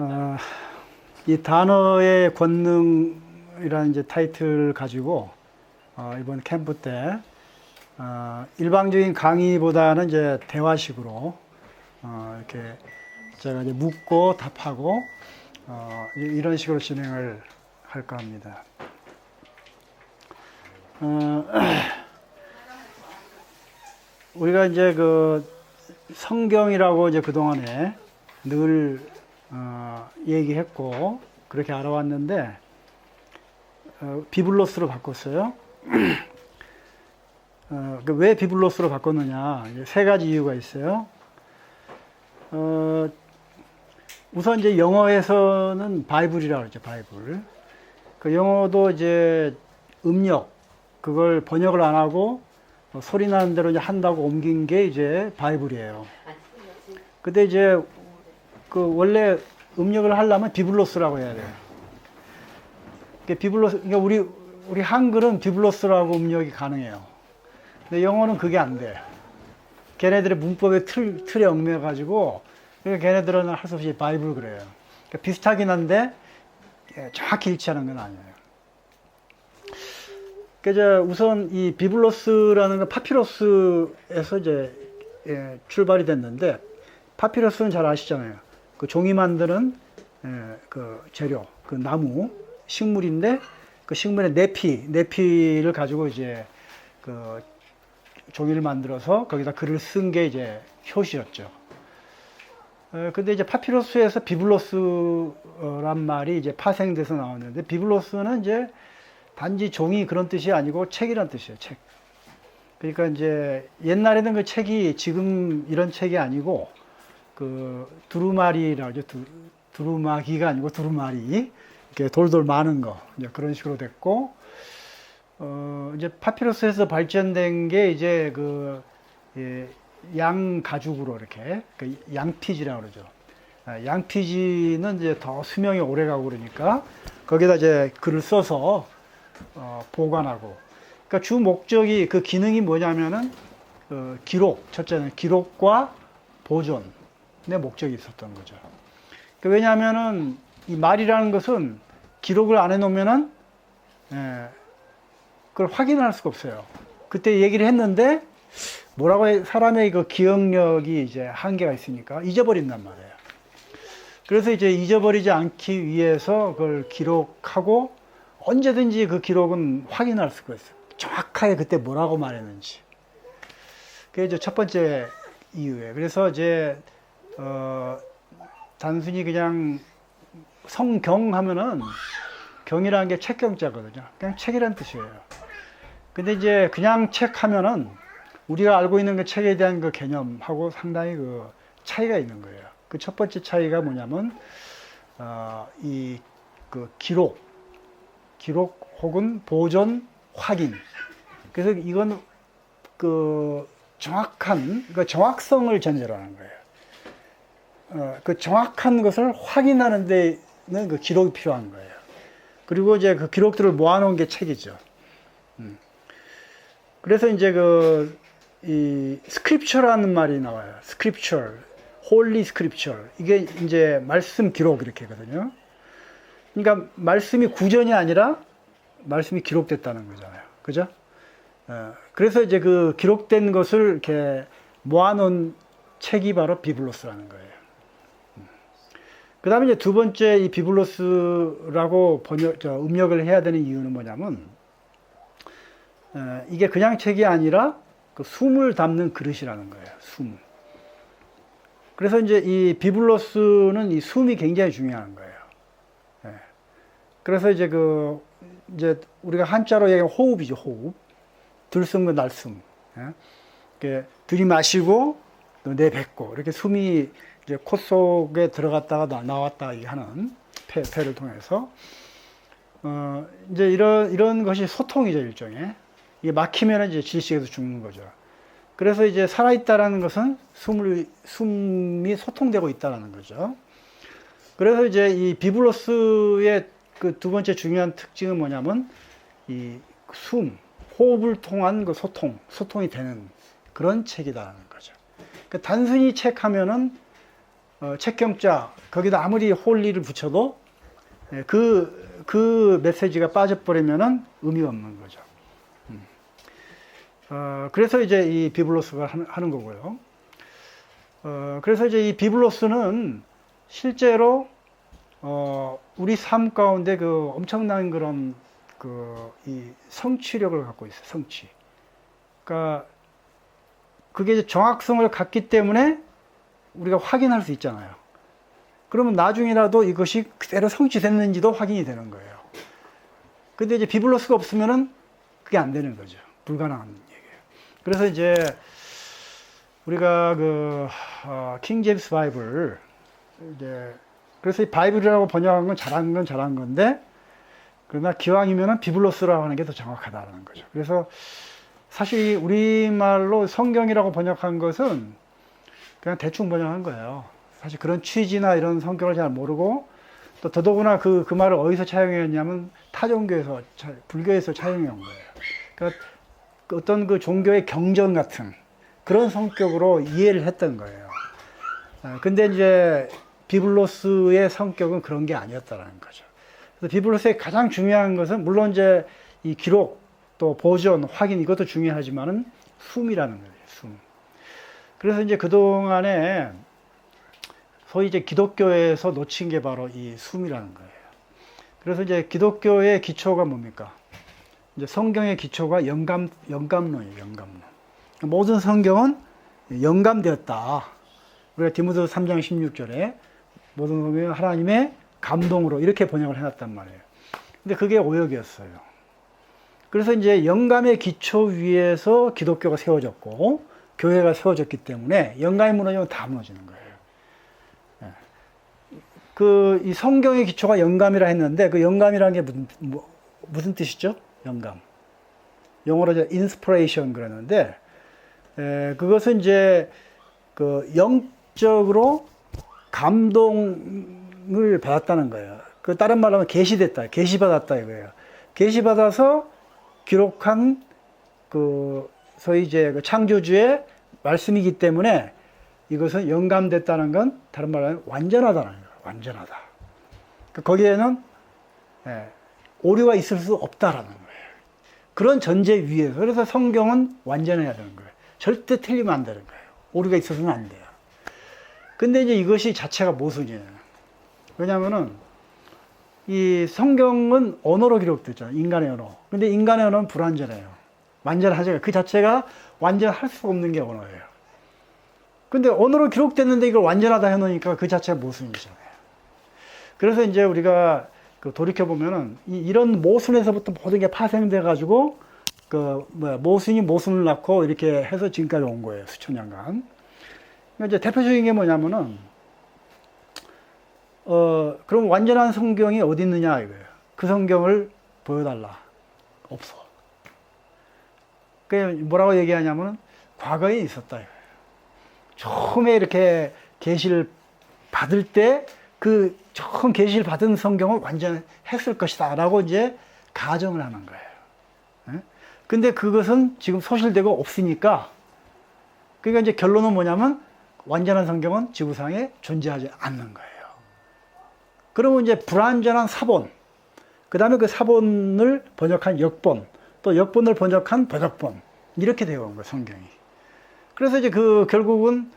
어, 이 단어의 권능이라는 이제 타이틀을 가지고 이번 캠프 때 일방적인 강의보다는 이제 대화식으로 이렇게 제가 이제 묻고 답하고 이런 식으로 진행을 할까 합니다. 우리가 이제 그 성경이라고 이제 그동안에 늘 얘기했고 그렇게 알아왔는데 비블로스로 바꿨어요. 왜 비블로스로 바꿨느냐, 세 가지 이유가 있어요. 우선 이제 영어에서는 바이블이라고 그러죠. 바이블. 그 영어도 이제 음력, 그걸 번역을 안 하고 소리 나는 대로 이제 한다고 옮긴 게 이제 바이블이에요. 근데 이제 그 원래 음력을 하려면 비블로스라고 해야 돼요. 비블로스, 그러니까 우리 한글은 비블로스라고 음력이 가능해요. 근데 영어는 그게 안 돼. 걔네들의 문법의 틀에 얽매여가지고, 그러니까 걔네들은 할 수 없이 바이블 그래요. 그러니까 비슷하긴 한데, 정확히 일치하는 건 아니에요. 그래서 우선 이 비블로스라는 건 파피러스에서 이제 출발이 됐는데, 파피러스는 잘 아시잖아요. 그 종이 만드는 그 재료, 그 나무, 식물인데, 그 식물의 내피를 가지고 이제 그 종이를 만들어서 거기다 글을 쓴 게 이제 효시였죠. 근데 이제 파피러스에서 비블로스란 말이 이제 파생돼서 나왔는데, 비블로스는 이제 단지 종이 그런 뜻이 아니고 책이란 뜻이에요, 책. 그러니까 이제 옛날에는 그 책이 지금 이런 책이 아니고, 그 두루마리라고 하죠. 두루마기가 아니고 두루마리. 이렇게 돌돌 마는 거. 이제 그런 식으로 됐고, 이제 파피러스에서 발전된 게 이제 양 가죽으로 이렇게, 그 양피지라고 그러죠. 양피지는 이제 더 수명이 오래 가고 그러니까 거기다 이제 글을 써서 보관하고. 그러니까 주 목적이, 그 기능이 뭐냐면은 첫째는 기록과 보존의 목적이 있었던 거죠. 그러니까 왜냐하면은 이 말이라는 것은 기록을 안 해놓으면은 그걸 확인할 수가 없어요. 그때 얘기를 했는데 뭐라고 사람의 그 기억력이 이제 한계가 있으니까 잊어버린단 말이에요. 그래서 이제 잊어버리지 않기 위해서 그걸 기록하고 언제든지 그 기록은 확인할 수가 있어요. 정확하게 그때 뭐라고 말했는지. 그게 이제 첫 번째 이유예요. 그래서 이제 단순히 그냥 성경 하면은 경이라는 게 책경자거든요. 그냥 책이란 뜻이에요. 근데 이제 그냥 책 하면은 우리가 알고 있는 그 책에 대한 그 개념하고 상당히 그 차이가 있는 거예요. 그 첫 번째 차이가 뭐냐면 이 그 기록 혹은 보존, 확인. 그래서 이건 그 정확한, 그 정확성을 전제로 하는 거예요. 그 정확한 것을 확인하는 데는 그 기록이 필요한 거예요. 그리고 이제 그 기록들을 모아놓은 게 책이죠. 그래서 이제 이 스크립처라는 말이 나와요. 스크립처, 홀리 스크립처. 이게 이제 말씀 기록 이렇게 하거든요. 그러니까 말씀이 구전이 아니라 말씀이 기록됐다는 거잖아요. 그죠? 그래서 이제 그 기록된 것을 이렇게 모아놓은 책이 바로 비블로스라는 거예요. 그 다음에 이제 두 번째 이 비블로스라고 음력을 해야 되는 이유는 뭐냐면, 이게 그냥 책이 아니라 그 숨을 담는 그릇이라는 거예요. 숨. 그래서 이제 이 비블로스는 이 숨이 굉장히 중요한 거예요. 그래서 이제 이제 우리가 한자로 얘기하면 호흡이죠, 호흡. 들숨과 날숨. 이렇게 들이마시고 또 내뱉고, 이렇게 숨이 이제 코 속에 들어갔다가 나왔다 하는 폐를 통해서 이제 이런 것이 소통이죠, 일종의. 이게 막히면 이제 질식해서 죽는 거죠. 그래서 이제 살아있다라는 것은 숨이 소통되고 있다라는 거죠. 그래서 이제 이 비블로스의 그 두 번째 중요한 특징은 뭐냐면, 이 호흡을 통한 그 소통이 되는 그런 책이다라는 거죠. 그러니까 단순히 책 하면은 책경자 거기다 아무리 홀리를 붙여도 예, 그 메시지가 빠져버리면은 의미가 없는 거죠. 그래서 이제 이 비블로스가 하는 거고요. 그래서 이제 이 비블로스는 실제로 우리 삶 가운데 그 엄청난 그런 이 성취력을 갖고 있어요. 성취. 그러니까 그게 이제 정확성을 갖기 때문에 우리가 확인할 수 있잖아요. 그러면 나중이라도 이것이 그대로 성취됐는지도 확인이 되는 거예요. 근데 이제 비블로스가 없으면은 그게 안 되는 거죠. 불가능한 얘기예요. 그래서 이제 우리가 킹 제임스 바이블 이제 그래서 이 바이블이라고 번역한 건 잘한 건데 그러나 기왕이면은 비블로스라고 하는 게 더 정확하다는 거죠. 그래서 사실 우리말로 성경이라고 번역한 것은 그냥 대충 번역한 거예요. 사실 그런 취지나 이런 성격을 잘 모르고 또 더더구나 그 말을 어디서 차용했냐면 타종교에서 불교에서 차용해 온 거예요. 그러니까 어떤 그 종교의 경전 같은 그런 성격으로 이해를 했던 거예요. 근데 이제 비블로스의 성격은 그런 게 아니었다는 거죠. 그래서 비블로스의 가장 중요한 것은 물론 이제 이 기록 또 보존 확인 이것도 중요하지만은 숨이라는 거예요. 숨. 그래서 이제 그동안에 소위 이제 기독교에서 놓친 게 바로 이 숨이라는 거예요. 그래서 이제 기독교의 기초가 뭡니까? 이제 성경의 기초가 영감론이에요. 영감론. 모든 성경은 영감되었다. 우리가 디모데 3장 16절에 모든 성경은 하나님의 감동으로 이렇게 번역을 해놨단 말이에요. 근데 그게 오역이었어요. 그래서 이제 영감의 기초 위에서 기독교가 세워졌고 교회가 세워졌기 때문에 영감이 무너지면 다 무너지는 거예요. 이 성경의 기초가 영감이라 했는데 그 영감이라는 게 무슨 뜻이죠? 영감. 영어로 이제 inspiration 그러는데 그것은 이제 그 영적으로 감동을 받았다는 거예요. 그 다른 말로 하면 계시됐다, 계시받았다 이거예요. 계시받아서 기록한 소위 이제 그 창조주의 말씀이기 때문에 이것은 영감됐다는 건 다른 말로 하면 완전하다는 거예요. 완전하다. 거기에는 오류가 있을 수 없다라는 거예요. 그런 전제 위에서 그래서 성경은 완전해야 되는 거예요. 절대 틀리면 안 되는 거예요. 오류가 있어서는 안 돼요. 근데 이제 이것이 자체가 모순이에요. 왜냐하면은 이 성경은 언어로 기록됐잖아요. 인간의 언어. 근데 인간의 언어는 불완전해요. 완전하죠. 그 자체가 완전할 수 없는 게 언어예요. 근데 언어로 기록됐는데 이걸 완전하다 해놓으니까 그 자체가 모순이잖아요. 그래서 이제 우리가 돌이켜보면은 이런 모순에서부터 모든 게 파생돼가지고 모순이 모순을 낳고 이렇게 해서 지금까지 온 거예요. 수천 년간. 그러니까 이제 대표적인 게 뭐냐면은 그럼 완전한 성경이 어디 있느냐 이거예요. 그 성경을 보여달라. 없어. 그 뭐라고 얘기하냐면 과거에 있었다 이거예요. 처음에 이렇게 계시를 받을 때 그 처음 계시를 받은 성경을 완전했을 것이다 라고 이제 가정을 하는 거예요. 근데 그것은 지금 소실되고 없으니까 그러니까 이제 결론은 뭐냐면 완전한 성경은 지구상에 존재하지 않는 거예요. 그러면 이제 불완전한 사본, 그 다음에 그 사본을 번역한 역본, 또 역본을 번역한 번역본 이렇게 되어 온 거예요, 성경이. 그래서 이제 결국은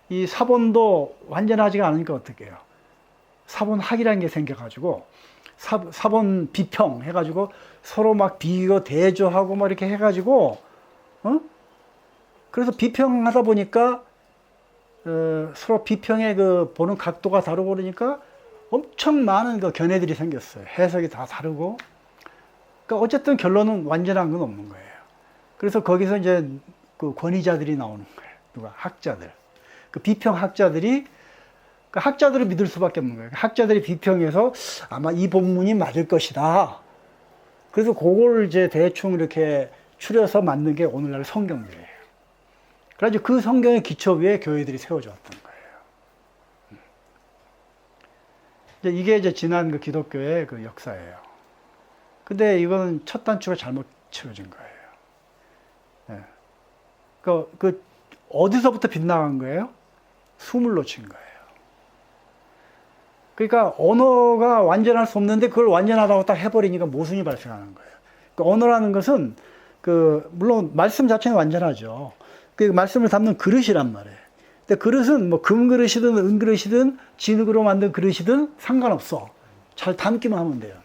이 사본도 완전하지가 않으니까 어떻게 해요? 사본학이라는 게 생겨가지고 사본 비평 해가지고 서로 막 비교 대조하고 막 이렇게 해가지고 그래서 비평하다 보니까 서로 비평의 보는 각도가 다르고 그러니까 엄청 많은 견해들이 생겼어요. 해석이 다 다르고. 그러니까 어쨌든 결론은 완전한 건 없는 거예요. 그래서 거기서 이제 권위자들이 나오는 거예요. 누가? 학자들. 비평학자들이 학자들을 믿을 수밖에 없는 거예요. 학자들이 비평해서 아마 이 본문이 맞을 것이다. 그래서 그걸 이제 대충 이렇게 추려서 만든 게 오늘날 성경이에요. 그래서 그 성경의 기초 위에 교회들이 세워져 왔던 거예요. 이게 이제 지난 기독교의 역사예요. 근데 이건 첫 단추가 잘못 채워진 거예요. 어디서부터 빗나간 거예요? 숨을 놓친 거예요. 그러니까 언어가 완전할 수 없는데 그걸 완전하다고 딱 해버리니까 모순이 발생하는 거예요. 그러니까 언어라는 것은 물론 말씀 자체는 완전하죠. 그 말씀을 담는 그릇이란 말이에요. 근데 그릇은 뭐 금그릇이든 은그릇이든 진흙으로 만든 그릇이든 상관없어. 잘 담기만 하면 돼요.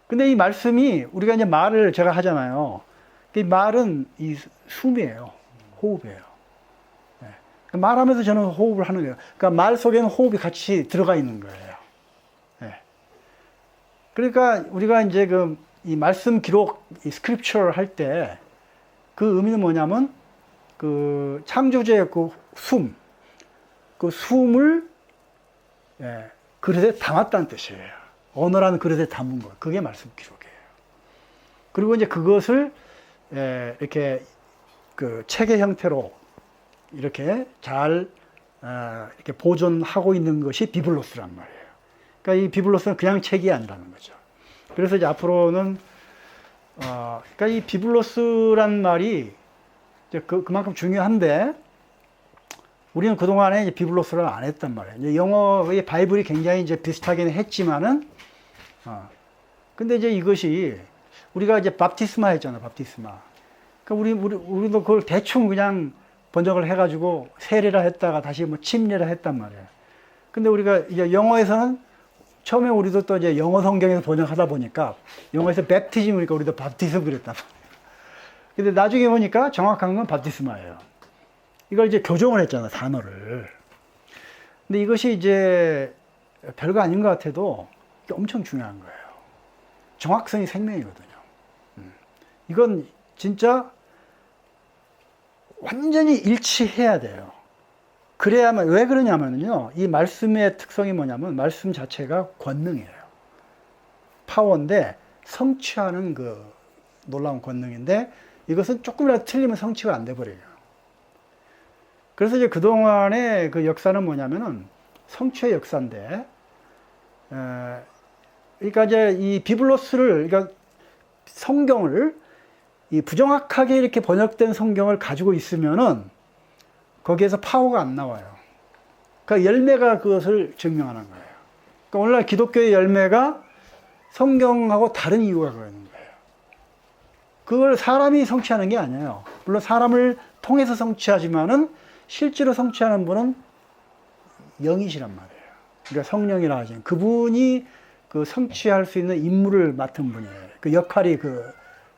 근데 이 말씀이 우리가 이제 말을 제가 하잖아요. 이 말은 이 숨이에요. 호흡이에요. 말하면서 저는 호흡을 하는 거예요. 그러니까 말 속에는 호흡이 같이 들어가 있는 거예요. 그러니까 우리가 이제 이 말씀 기록, 이 스크립처를 할 때 그 의미는 뭐냐면 그 창조주의 그 숨을 그릇에 담았다는 뜻이에요. 언어라는 그릇에 담은 거. 그게 말씀 기록이에요. 그리고 이제 그것을 이렇게 그 책의 형태로 이렇게 잘 이렇게 보존하고 있는 것이 비블로스란 말이에요. 그러니까 이 비블로스는 그냥 책이 아니라는 거죠. 그래서 이제 앞으로는 그러니까 이 비블로스란 말이 이제 그만큼 중요한데 우리는 그동안에 이제 비블로스를 안 했단 말이에요. 이제 영어의 바이블이 굉장히 이제 비슷하긴 했지만은 근데 이제 이것이 우리가 이제 밥티스마 했잖아요. 밥티스마. 그러니까 우리도 그걸 대충 그냥 번역을 해가지고 세례라 했다가 다시 뭐 침례라 했단 말이에요. 근데 우리가 이제 영어에서는 처음에 우리도 또 이제 영어 성경에서 번역하다 보니까 영어에서 베프티즘이니까 우리도 밥티즘 그랬단 말이에요. 근데 나중에 보니까 정확한 건 밥티스마예요. 이걸 이제 교정을 했잖아요, 단어를. 근데 이것이 이제 별거 아닌 것 같아도 엄청 중요한 거예요. 정확성이 생명이거든요. 이건 진짜 완전히 일치해야 돼요. 그래야만, 왜 그러냐면요. 이 말씀의 특성이 뭐냐면, 말씀 자체가 권능이에요. 파워인데, 성취하는 그 놀라운 권능인데, 이것은 조금이라도 틀리면 성취가 안 돼버려요. 그래서 이제 그동안의 그 역사는 뭐냐면은, 성취의 역사인데, 그러니까 이제 이 비블로스를, 그러니까 성경을, 이 부정확하게 이렇게 번역된 성경을 가지고 있으면은, 거기에서 파워가 안 나와요. 그러니까 열매가 그것을 증명하는 거예요. 그러니까 오늘날 기독교의 열매가 성경하고 다른 이유가 그러는 거예요. 그걸 사람이 성취하는 게 아니에요. 물론 사람을 통해서 성취하지만은 실제로 성취하는 분은 영이시란 말이에요. 그러니까 성령이라 하죠. 그분이 그 성취할 수 있는 임무를 맡은 분이에요. 그 역할이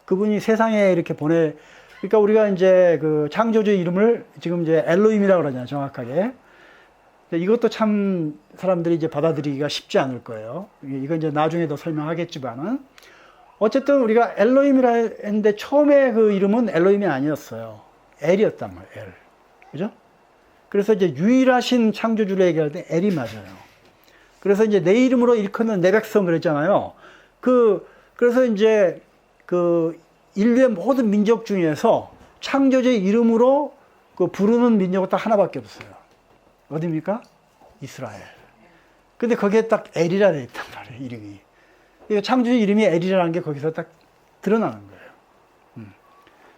그분이 세상에 이렇게 그러니까 우리가 이제 그 창조주 이름을 지금 이제 엘로힘이라고 그러잖아요, 정확하게. 이것도 참 사람들이 이제 받아들이기가 쉽지 않을 거예요. 이건 이제 나중에 더 설명하겠지만은. 어쨌든 우리가 엘로힘이라 했는데 처음에 그 이름은 엘로힘이 아니었어요. 엘이었단 말이에요, 엘. 그죠? 그래서 이제 유일하신 창조주를 얘기할 때 엘이 맞아요. 그래서 이제 내 이름으로 일컫는 내 백성 그랬잖아요. 그래서 이제 인류의 모든 민족 중에서 창조주의 이름으로 부르는 민족은 딱 하나밖에 없어요. 어디입니까? 이스라엘. 근데 거기에 딱 엘이라 되어 있단 말이에요, 이름이. 창조주의 이름이 엘이라는 게 거기서 딱 드러나는 거예요.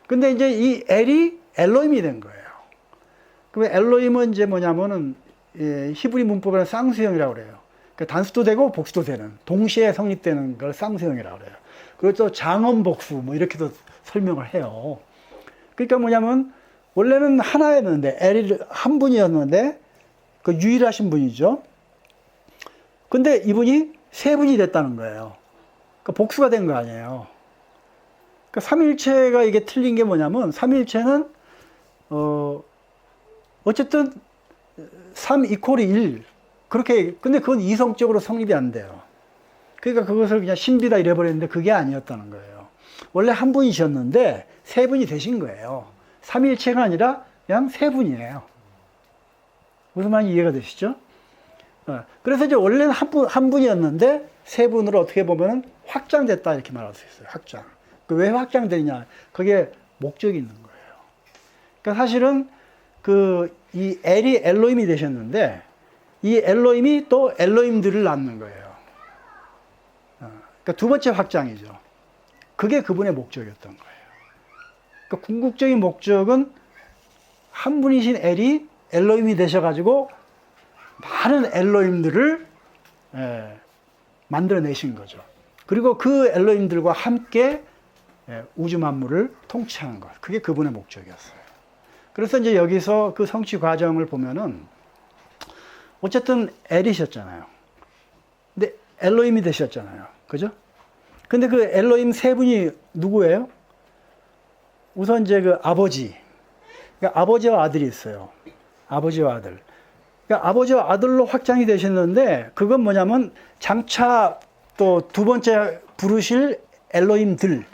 근데 이제 이 엘이 엘로힘이 된 거예요. 그럼 엘로힘은 이제 뭐냐면은, 히브리 문법에는 쌍수형이라고 그래요. 그러니까 단수도 되고 복수도 되는, 동시에 성립되는 걸 쌍수형이라고 그래요. 그리고 또 장엄복수 뭐 이렇게도 설명을 해요. 그러니까 뭐냐면 원래는 하나였는데 엘이 한 분이었는데 그 유일하신 분이죠. 근데 이분이 세 분이 됐다는 거예요. 그러니까 복수가 된 거 아니에요. 그러니까 삼일체가 이게 틀린 게 뭐냐면 삼일체는 어쨌든 3 이퀄이 1 그렇게 근데 그건 이성적으로 성립이 안 돼요. 그러니까 그것을 그냥 신비다 이래버렸는데 그게 아니었다는 거예요. 원래 한 분이셨는데 세 분이 되신 거예요. 삼일체가 아니라 그냥 세 분이에요. 무슨 말인지 이해가 되시죠? 그래서 이제 원래는 한 분이었는데 세 분으로 어떻게 보면 확장됐다 이렇게 말할 수 있어요. 확장. 왜 확장되냐? 그게 목적이 있는 거예요. 그러니까 사실은 이 엘이 엘로힘이 되셨는데 이 엘로힘이 또 엘로힘들을 낳는 거예요. 그러니까 두 번째 확장이죠. 그게 그분의 목적이었던 거예요. 그러니까 궁극적인 목적은 한 분이신 엘이 엘로힘이 되셔가지고 많은 엘로힘들을 만들어내신 거죠. 그리고 그 엘로힘들과 함께 우주 만물을 통치하는 것. 그게 그분의 목적이었어요. 그래서 이제 여기서 그 성취 과정을 보면은 어쨌든 엘이셨잖아요. 근데 엘로힘이 되셨잖아요. 그죠? 근데 그 엘로힘 세 분이 누구예요? 우선 이제 그 아버지. 그러니까 아버지와 아들이 있어요. 아버지와 아들. 그러니까 아버지와 아들로 확장이 되셨는데 그건 뭐냐면 장차 또 두 번째 부르실 엘로힘들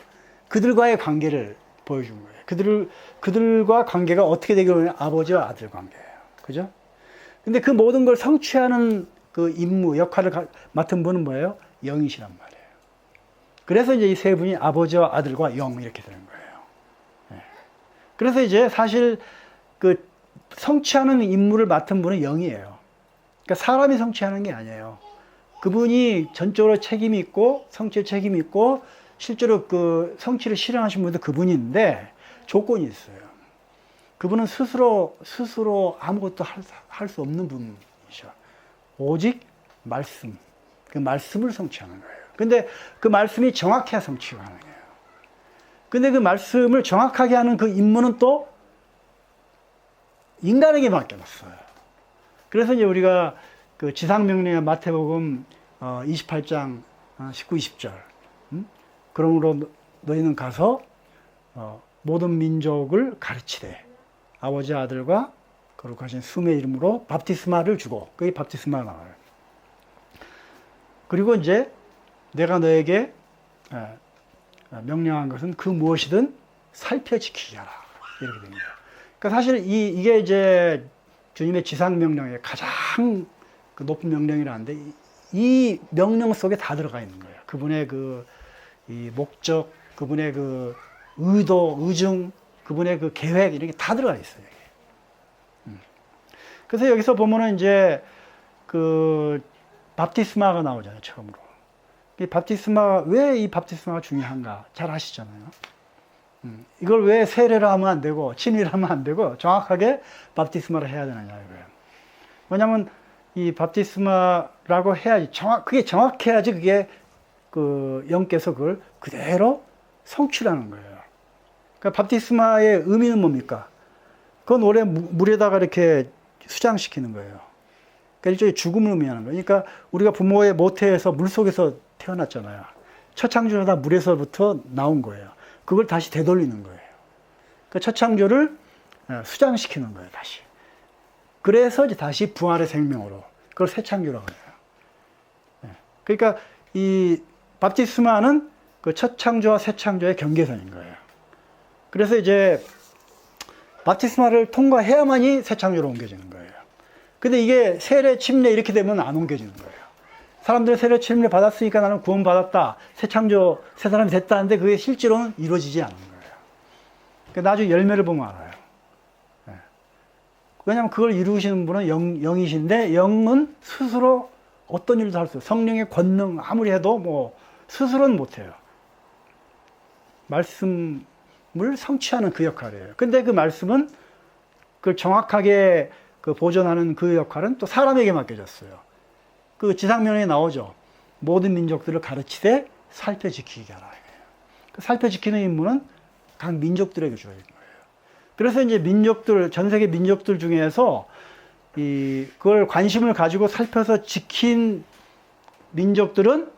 그들과의 관계를 보여준 거예요. 그들과 관계가 어떻게 되기로 아버지와 아들 관계예요. 그죠? 근데 그 모든 걸 성취하는 그 임무, 역할을 맡은 분은 뭐예요? 영이시란 말이에요. 그래서 이제 이 세 분이 아버지와 아들과 영 이렇게 되는 거예요. 그래서 이제 사실 그 성취하는 임무를 맡은 분은 영이에요. 그러니까 사람이 성취하는 게 아니에요. 그분이 전적으로 책임이 있고 성취에 책임이 있고 실제로 그 성취를 실현하신 분도 그분인데 조건이 있어요. 그분은 스스로 아무것도 할 수 없는 분이셔. 오직 말씀, 그 말씀을 성취하는 거예요. 근데 그 말씀이 정확해야 성취가 가능해요. 근데 그 말씀을 정확하게 하는 그 임무는 또 인간에게 맡겨놨어요. 그래서 이제 우리가 그 지상명령의 마태복음 28장 19, 20절 그러므로 너희는 가서 모든 민족을 가르치되 아버지 아들과 거룩하신 숨의 이름으로 밥티스마를 주고 그게 밥티스마 나와요. 그리고 이제 내가 너에게 명령한 것은 그 무엇이든 살펴 지키게 하라 이렇게 됩니다. 그러니까 사실 이게 이제 주님의 지상 명령의 가장 그 높은 명령이라는데 이 명령 속에 다 들어가 있는 거예요. 그분의 이 목적, 그분의 그 의도, 의중, 그분의 그 계획 이런 게 다 들어가 있어요. 그래서 여기서 보면은 이제 그 밥티스마가 나오잖아요, 처음으로. 이 밥티스마, 왜 이 밥티스마가 중요한가? 잘 아시잖아요. 이걸 왜 세례를 하면 안 되고, 침례를 하면 안 되고, 정확하게 밥티스마를 해야 되느냐, 이거예요. 왜냐면 이 밥티스마라고 해야지, 그게 정확해야지 그게 그 영께서 그걸 그대로 성취하는 거예요. 그러니까 밥티스마의 의미는 뭡니까? 그건 오래 물에다가 이렇게 수장시키는 거예요. 그러니까 일종의 죽음을 의미하는 거예요. 그러니까 우리가 부모의 모태에서 물 속에서 태어났잖아요. 첫 창조는 다 물에서부터 나온 거예요. 그걸 다시 되돌리는 거예요. 그러니까 첫 창조를 수장시키는 거예요, 다시. 그래서 이제 다시 부활의 생명으로. 그걸 새 창조라고 해요. 그러니까 이 밥티스마는 그 첫 창조와 새 창조의 경계선인 거예요. 그래서 이제 밥티스마를 통과해야만이 새 창조로 옮겨지는 거예요. 근데 이게 세례, 침례 이렇게 되면 안 옮겨지는 거예요. 사람들이 세례, 침례 받았으니까 나는 구원 받았다. 새 창조, 새 사람이 됐다는데 그게 실제로는 이루어지지 않는 거예요. 그러니까 나중에 열매를 보면 알아요. 왜냐하면 그걸 이루시는 분은 영이신데 영은 스스로 어떤 일도 할 수 없어요. 성령의 권능 아무리 해도 뭐 스스로는 못해요. 말씀을 성취하는 그 역할이에요. 근데 그 말씀은 그걸 정확하게 그 보존하는 그 역할은 또 사람에게 맡겨졌어요. 그 지상명령에 나오죠. 모든 민족들을 가르치되 살펴 지키게 하라. 그 살펴 지키는 임무는 각 민족들에게 주어진 거예요. 그래서 이제 민족들, 전 세계 민족들 중에서 그걸 관심을 가지고 살펴서 지킨 민족들은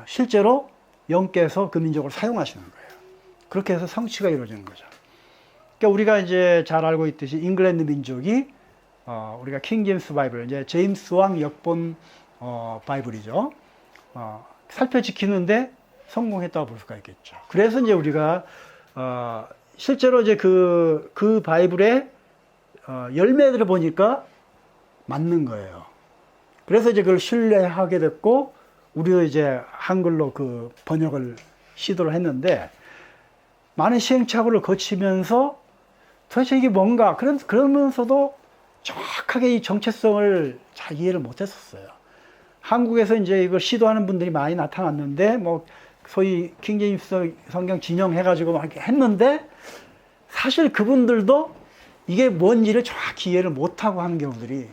실제로 영께서 그 민족을 사용하시는 거예요. 그렇게 해서 성취가 이루어지는 거죠. 그러니까 우리가 이제 잘 알고 있듯이 잉글랜드 민족이 우리가 킹 제임스 바이블, 이제 제임스 왕 역본 바이블이죠. 살펴 지키는데 성공했다고 볼 수가 있겠죠. 그래서 이제 우리가 실제로 이제 그 바이블의 열매들을 보니까 맞는 거예요. 그래서 이제 그걸 신뢰하게 됐고 우리도 이제 한글로 그 번역을 시도를 했는데 많은 시행착오를 거치면서 도대체 이게 뭔가 그러면서도 정확하게 이 정체성을 잘 이해를 못했었어요. 한국에서 이제 이걸 시도하는 분들이 많이 나타났는데 뭐 소위 킹제임스 성경 진영해가지고 막 했는데 사실 그분들도 이게 뭔지를 정확히 이해를 못하고 하는 경우들이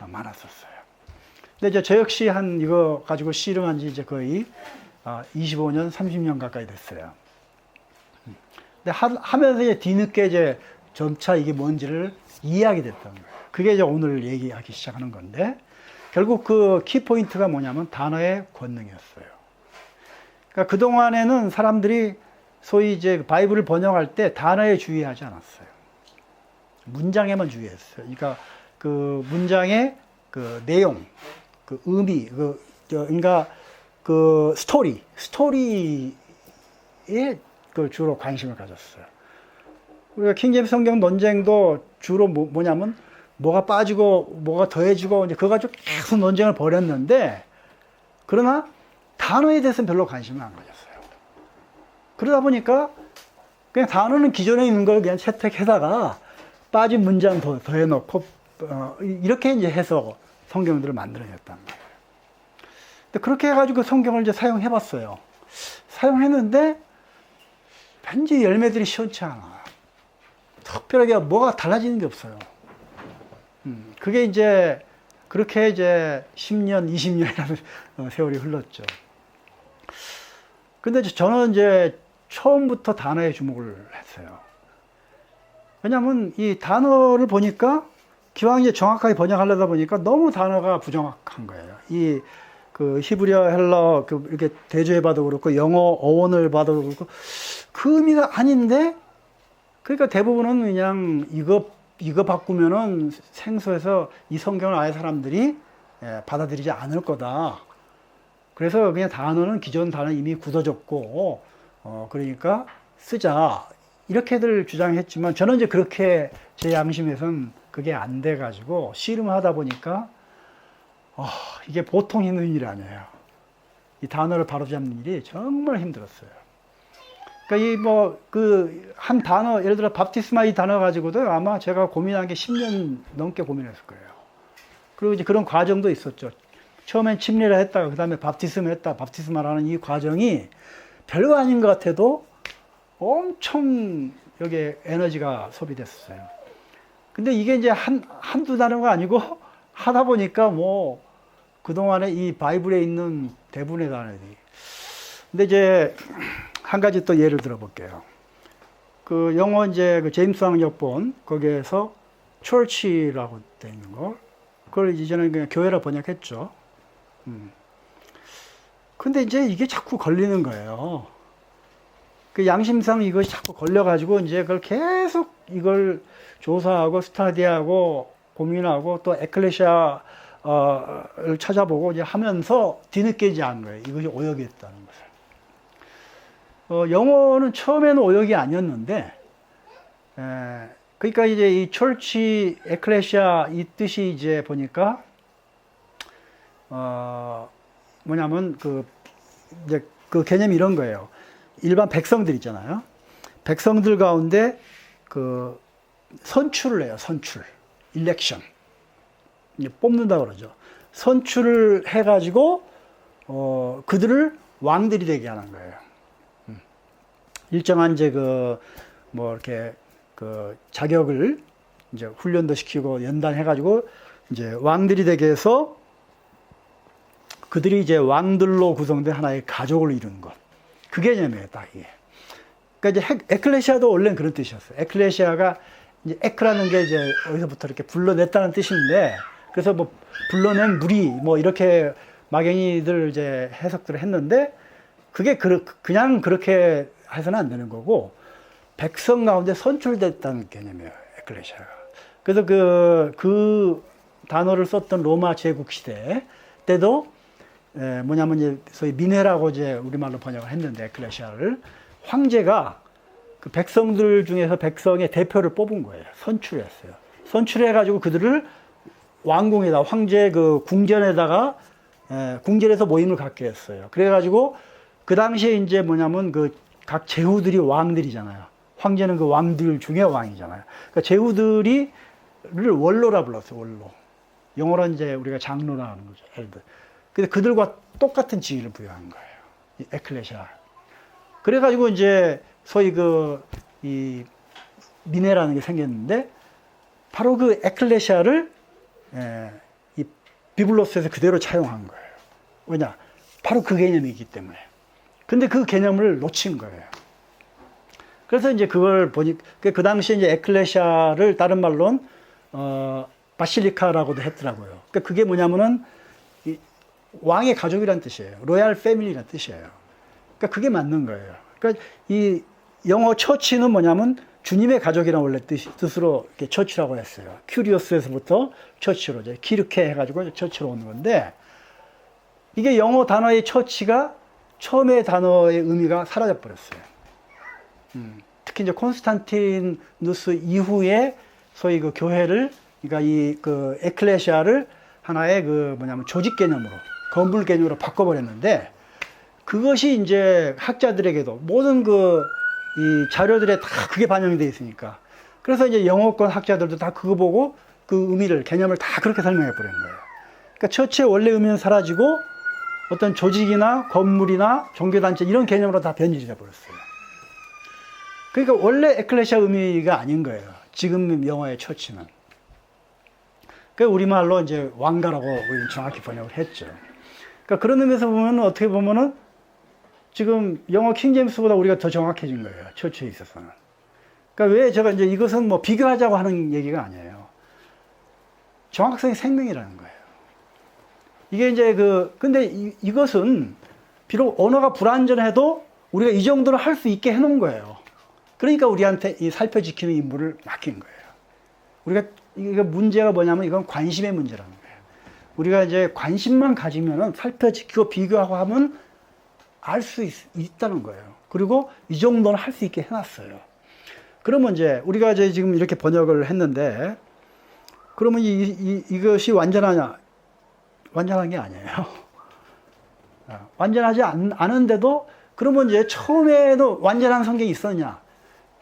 많았었어요. 근데 이제 저 역시 이거 가지고 씨름한 지 이제 거의 25년, 30년 가까이 됐어요. 근데 하면서 이제 뒤늦게 이제 점차 이게 뭔지를 이해하게 됐던 거예요. 그게 이제 오늘 얘기하기 시작하는 건데, 결국 그 키포인트가 뭐냐면 단어의 권능이었어요. 그러니까 그동안에는 사람들이 소위 이제 바이블을 번역할 때 단어에 주의하지 않았어요. 문장에만 주의했어요. 그러니까 그 문장의 그 내용, 그 의미, 그러니까 그 스토리에 그 주로 관심을 가졌어요. 우리가 킹제임스 성경 논쟁도 주로 뭐냐면 뭐가 빠지고 뭐가 더해지고 이제 그거 가지고 계속 논쟁을 벌였는데, 그러나 단어에 대해서는 별로 관심을 안 가졌어요. 그러다 보니까 그냥 단어는 기존에 있는 걸 그냥 채택해다가 빠진 문장 더해놓고 이렇게 이제 해서 성경들을 만들어냈단 말이에요. 근데 그렇게 해가지고 성경을 이제 사용해봤어요. 사용했는데 왠지 열매들이 시원치 않아. 특별하게 뭐가 달라지는 게 없어요. 그게 이제 그렇게 이제 10년, 20년이라는 세월이 흘렀죠. 근데 저는 이제 처음부터 단어에 주목을 했어요. 왜냐하면 이 단어를 보니까 기왕 이제 정확하게 번역하려다 보니까 너무 단어가 부정확한 거예요. 그 히브리어, 헬라어 이렇게 대조해봐도 그렇고 영어 어원을 봐도 그렇고 그 의미가 아닌데, 그러니까 대부분은 그냥 이거 바꾸면은 생소해서 이 성경을 아예 사람들이 받아들이지 않을 거다. 그래서 그냥 단어는 기존 단어 이미 굳어졌고 그러니까 쓰자, 이렇게들 주장했지만 저는 이제 그렇게 제 양심에선 그게 안 돼가지고 씨름하다 보니까 이게 보통 힘든 일이 아니에요. 이 단어를 바로잡는 일이 정말 힘들었어요. 그러니까 한 단어, 예를 들어 밥티스마 이 단어 가지고도 아마 제가 고민한 게 10년 넘게 고민했을 거예요. 그리고 이제 그런 과정도 있었죠. 처음엔 침례라 했다가 그 다음에 밥티스마 했다. 밥티스마라는 이 과정이 별거 아닌 것 같아도 엄청 여기에 에너지가 소비됐어요. 근데 이게 이제 한두 단어가 아니고 하다 보니까 뭐 그동안에 이 바이블에 있는 대부분의 단어들이. 근데 이제 한 가지 또 예를 들어 볼게요. 그 영어 이제 그 제임스 왕역본 거기에서 church라고 돼 있는 거, 그걸 이제는 그냥 교회라 번역했죠. 근데 이제 이게 자꾸 걸리는 거예요. 그 양심상 이것이 자꾸 걸려가지고 이제 그걸 계속 이걸 조사하고 스타디하고 고민하고 또 에클레시아를 찾아보고 이제 하면서 뒤늦게 이제 한 거예요. 이것이 오역이었다는 것을. 영어는 처음에는 오역이 아니었는데, 그러니까 이제 이 철치, 에클레시아 이 뜻이 이제 보니까, 뭐냐면 이제 그 개념이 이런 거예요. 일반 백성들 있잖아요. 백성들 가운데 그 선출을 해요. 선출. 일렉션. 뽑는다 그러죠. 선출을 해가지고, 그들을 왕들이 되게 하는 거예요. 일정한 이제 이렇게 자격을 이제 훈련도 시키고 연단해가지고 이제 왕들이 되게 해서 그들이 이제 왕들로 구성된 하나의 가족을 이루는 것. 그 개념이에요, 딱 이게. 그러니까 이제 에클레시아도 원래는 그런 뜻이었어요. 에클레시아가 이제 에크라는 게 이제 어디서부터 이렇게 불러냈다는 뜻인데, 그래서 뭐 불러낸 무리 뭐 이렇게 막연히들 이제 해석들을 했는데, 그게 그냥 그렇게 해서는 안 되는 거고, 백성 가운데 선출됐다는 개념이에요, 에클레시아가. 그래서 그 단어를 썼던 로마 제국 시대 때도 뭐냐면 이제 소위 민회라고 이제 우리말로 번역을 했는데, 에클레시아를 황제가 그 백성들 중에서 백성의 대표를 뽑은 거예요. 선출했어요. 선출해가지고 그들을 왕궁에다, 황제 그 궁전에다가 궁전에서 모임을 갖게 했어요. 그래가지고 그 당시에 이제 뭐냐면 각 제후들이 왕들이잖아요. 황제는 그 왕들 중에 왕이잖아요. 그러니까 제후들을 원로라 불렀어요. 원로. 영어로 이제 우리가 장로라 하는 거죠. 엘더. 근데 그들과 똑같은 지위를 부여한 거예요. 이 에클레시아. 그래가지고 이제 소위 이 민회라는 게 생겼는데, 바로 그 에클레시아를 이 비블로스에서 그대로 차용한 거예요. 왜냐? 바로 그 개념이기 때문에. 근데 그 개념을 놓친 거예요. 그래서 이제 그걸 보니, 그 당시에 이제 에클레시아를 다른 말로는, 바실리카라고도 했더라고요. 그러니까 그게 뭐냐면은, 왕의 가족이란 뜻이에요. 로얄 패밀리란 뜻이에요. 그러니까 그게 맞는 거예요. 그러니까 이 영어 처치는 뭐냐면 주님의 가족이란 원래 뜻으로 이렇게 처치라고 했어요. 큐리오스에서부터 처치로 이제 기르케 해가지고 처치로 오는 건데, 이게 영어 단어의 처치가 처음의 단어의 의미가 사라져 버렸어요. 특히 이제 콘스탄티누스 이후에 소위 그 교회를, 그러니까 이 그 에클레시아를 하나의 그 뭐냐면 조직 개념으로, 건물 개념으로 바꿔버렸는데, 그것이 이제 학자들에게도 모든 그 이 자료들에 다 그게 반영이 되어 있으니까, 그래서 이제 영어권 학자들도 다 그거 보고 그 의미를, 개념을 다 그렇게 설명해 버린 거예요. 그러니까 처치의 원래 의미는 사라지고 어떤 조직이나 건물이나 종교단체 이런 개념으로 다 변질이 돼 버렸어요. 그러니까 원래 에클레시아 의미가 아닌 거예요. 지금 영어의 처치는. 그 우리말로 이제 왕가라고 우리는 정확히 번역을 했죠. 그러니까 그런 의미에서 보면 어떻게 보면은 지금 영어 킹제임스보다 우리가 더 정확해진 거예요. 처치에 있어서는. 그러니까 왜 제가 이제 이것은 뭐 비교하자고 하는 얘기가 아니에요. 정확성이 생명이라는 거예요. 이게 이제 근데 이것은 비록 언어가 불완전해도 우리가 이 정도는 할 수 있게 해놓은 거예요. 그러니까 우리한테 이 살펴지키는 임무를 맡긴 거예요. 우리가, 이게 문제가 뭐냐면 이건 관심의 문제라는 거예요. 우리가 이제 관심만 가지면은 살펴지키고 비교하고 하면 알 수 있다는 거예요. 그리고 이 정도는 할 수 있게 해놨어요. 그러면 이제 우리가 이제 지금 이렇게 번역을 했는데, 그러면 이것이 완전하냐? 완전한 게 아니에요. 완전하지 않은데도, 그러면 이제 처음에도 완전한 성경이 있었냐?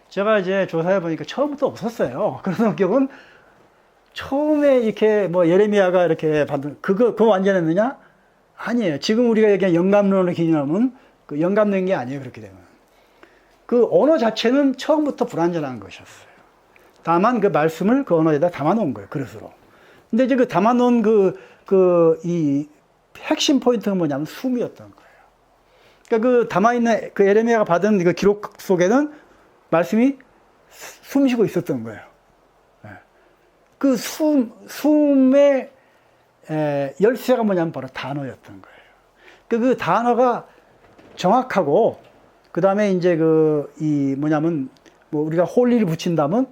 제가 이제 조사해 보니까 처음부터 없었어요. 그런 성경은 처음에 이렇게 뭐 예레미야가 이렇게 받은, 그거 완전했느냐? 아니에요. 지금 우리가 얘기한 영감론을 기념하면 그 영감된 게 아니에요. 그렇게 되면. 그 언어 자체는 처음부터 불완전한 것이었어요. 다만 그 말씀을 그 언어에다 담아놓은 거예요. 그릇으로. 근데 이제 그 담아놓은 이 핵심 포인트가 뭐냐면 숨이었던 거예요. 그러니까 그 담아있는 그 에레미야가 받은 그 기록 속에는 말씀이 숨 쉬고 있었던 거예요. 그 숨의 열쇠가 뭐냐면 바로 단어였던 거예요. 그 단어가 정확하고, 그 다음에 이제 뭐냐면, 뭐 우리가 홀리를 붙인다면,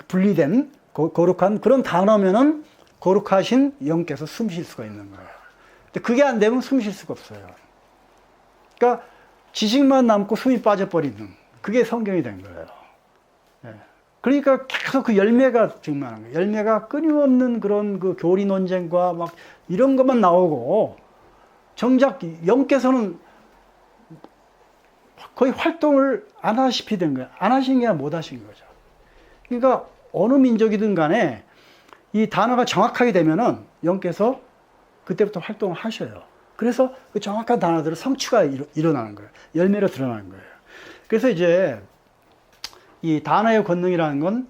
분리된, 거룩한 그런 단어면은 거룩하신 영께서 숨 쉴 수가 있는 거예요. 근데 그게 안 되면 숨 쉴 수가 없어요. 그러니까 지식만 남고 숨이 빠져버리는, 그게 성경이 된 거예요. 그러니까 계속 그 열매가 증명하는 거예요. 열매가 끊임없는 그런 그 교리 논쟁과 막 이런 것만 나오고, 정작 영께서는 거의 활동을 안 하시피 된 거예요. 안 하신 게 아니라 못 하신 거죠. 그러니까 어느 민족이든 간에 이 단어가 정확하게 되면은 영께서 그때부터 활동을 하셔요. 그래서 그 정확한 단어들은 성취가 일어나는 거예요. 열매로 드러나는 거예요. 그래서 이제 이 단어의 권능이라는 건,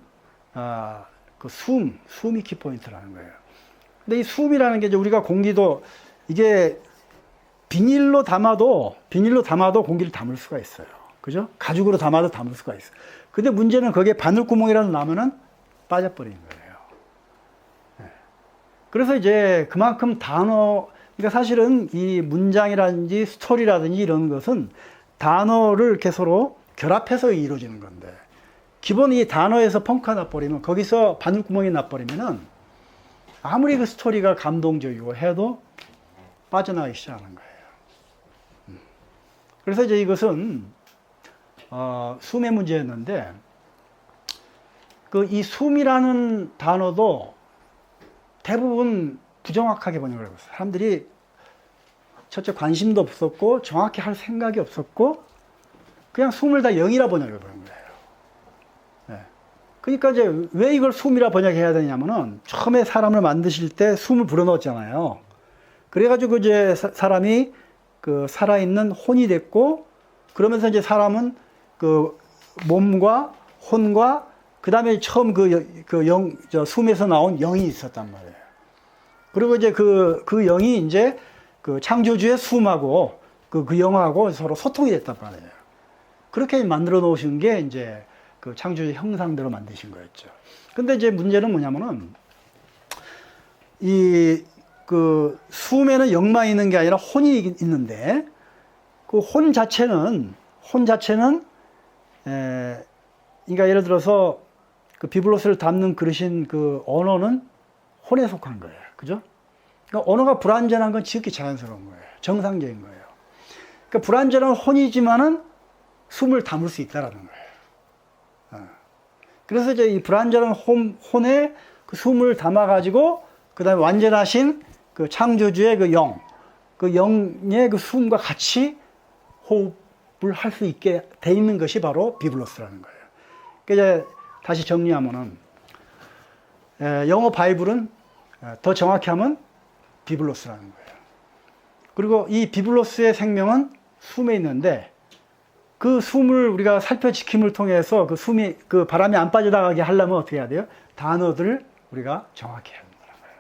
그 숨이 키포인트라는 거예요. 근데 이 숨이라는 게 이제 우리가 공기도, 이게 비닐로 담아도 공기를 담을 수가 있어요. 그죠? 가죽으로 담아도 담을 수가 있어요. 근데 문제는 거기에 바늘구멍이라도 나면은 빠져버리는 거예요. 그래서 이제 그만큼 그러니까 사실은 이 문장이라든지 스토리라든지 이런 것은 단어를 이렇게 서로 결합해서 이루어지는 건데, 기본 이 단어에서 펑크가 나버리면, 거기서 바늘구멍이 나버리면은 아무리 그 스토리가 감동적이고 해도 빠져나가기 시작하는 거예요. 그래서 이제 이것은 숨의 문제였는데, 이 숨이라는 단어도 대부분 부정확하게 번역을 하고 있어요. 사람들이 첫째 관심도 없었고 정확히 할 생각이 없었고 그냥 숨을 다 영이라 번역해 버린 거예요. 그러니까 이제 왜 이걸 숨이라 번역해야 되냐면은, 처음에 사람을 만드실 때 숨을 불어넣었잖아요. 그래가지고 이제 사람이 그 살아있는 혼이 됐고, 그러면서 이제 사람은 그 몸과 혼과 그 다음에 처음 숨에서 나온 영이 있었단 말이에요. 그리고 이제 그 영이 이제 그 창조주의 숨하고 그 영하고 서로 소통이 됐단 말이에요. 그렇게 만들어 놓으신 게 이제 그 창조주의 형상대로 만드신 거였죠. 근데 이제 문제는 뭐냐면은 이 그 숨에는 영만 있는 게 아니라 혼이 있는데 그 혼 자체는 그러니까 예를 들어서 그 비블로스를 담는 그릇인 그 언어는 혼에 속한 거예요. 그죠? 그러니까 언어가 불완전한 건 지극히 자연스러운 거예요. 정상적인 거예요. 그러니까 불완전한 혼이지만은 숨을 담을 수 있다라는 거예요. 그래서 이제 이 불완전한 혼에 그 숨을 담아가지고 그 다음에 완전하신 그 창조주의 그 영의 그 숨과 같이 호흡을 할 수 있게 돼 있는 것이 바로 비블로스라는 거예요. 그러니까 이제 다시 정리하면은 영어 바이블은 더 정확히 하면 비블로스라는 거예요. 그리고 이 비블로스의 생명은 숨에 있는데 그 숨을 우리가 살펴지킴을 통해서 그 숨이 그 바람이 안 빠져나가게 하려면 어떻게 해야 돼요? 단어들을 우리가 정확히 해야 된다는 거예요.